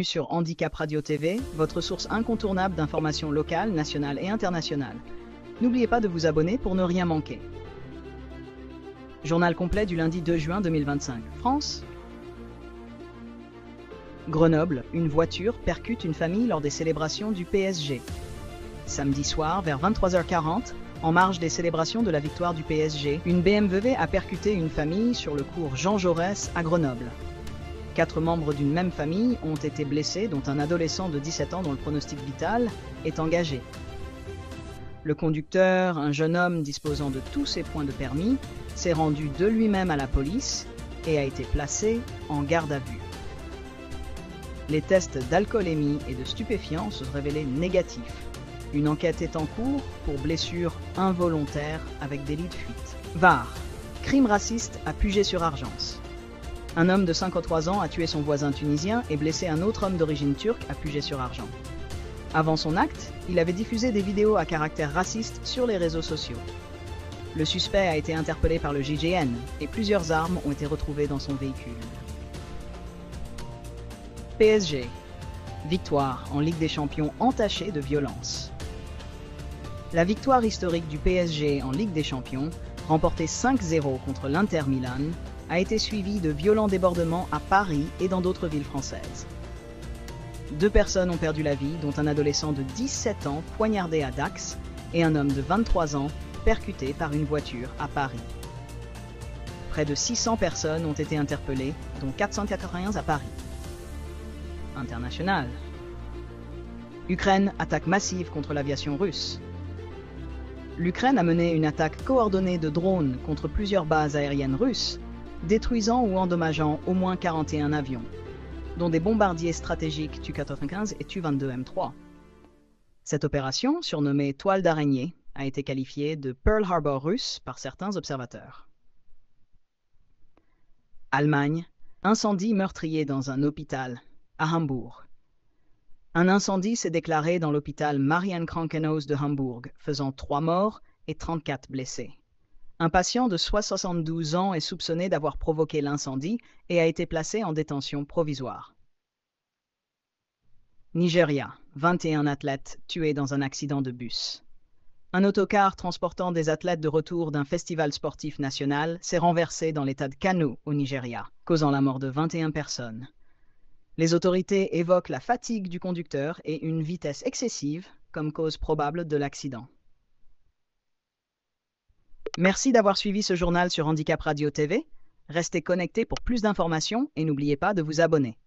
Sur Handicap Radio TV, votre source incontournable d'informations locales, nationales et internationales. N'oubliez pas de vous abonner pour ne rien manquer. Journal complet du lundi 2 juin 2025. France. Grenoble, une voiture percute une famille lors des célébrations du PSG. Samedi soir, vers 23h40, en marge des célébrations de la victoire du PSG, une BMW a percuté une famille sur le cours Jean Jaurès à Grenoble. 4 membres d'une même famille ont été blessés, dont un adolescent de 17 ans dont le pronostic vital est engagé. Le conducteur, un jeune homme disposant de tous ses points de permis, s'est rendu de lui-même à la police et a été placé en garde à vue. Les tests d'alcoolémie et de stupéfiants se sont révélés négatifs. Une enquête est en cours pour blessure involontaire avec délit de fuite. Var. Crime raciste à Puget-sur-Argence. Un homme de 53 ans a tué son voisin tunisien et blessé un autre homme d'origine turque à Puget-sur-Argent. Avant son acte, il avait diffusé des vidéos à caractère raciste sur les réseaux sociaux. Le suspect a été interpellé par le GIGN et plusieurs armes ont été retrouvées dans son véhicule. PSG. Victoire en Ligue des Champions entachée de violence. La victoire historique du PSG en Ligue des Champions, remportée 5-0 contre l'Inter Milan, a été suivie de violents débordements à Paris et dans d'autres villes françaises. 2 personnes ont perdu la vie, dont un adolescent de 17 ans poignardé à Dax et un homme de 23 ans percuté par une voiture à Paris. Près de 600 personnes ont été interpellées, dont 491 à Paris. International. Ukraine, attaque massive contre l'aviation russe. L'Ukraine a mené une attaque coordonnée de drones contre plusieurs bases aériennes russes, détruisant ou endommageant au moins 41 avions, dont des bombardiers stratégiques Tu-95 et Tu-22M3. Cette opération, surnommée Toile d'araignée, a été qualifiée de Pearl Harbor russe par certains observateurs. Allemagne, incendie meurtrier dans un hôpital à Hambourg. Un incendie s'est déclaré dans l'hôpital Marienkrankenhaus de Hambourg, faisant 3 morts et 34 blessés. Un patient de 72 ans est soupçonné d'avoir provoqué l'incendie et a été placé en détention provisoire. Nigeria, 21 athlètes tués dans un accident de bus. Un autocar transportant des athlètes de retour d'un festival sportif national s'est renversé dans l'état de Kano, au Nigeria, causant la mort de 21 personnes. Les autorités évoquent la fatigue du conducteur et une vitesse excessive comme cause probable de l'accident. Merci d'avoir suivi ce journal sur Handicap Radio TV. Restez connectés pour plus d'informations et n'oubliez pas de vous abonner.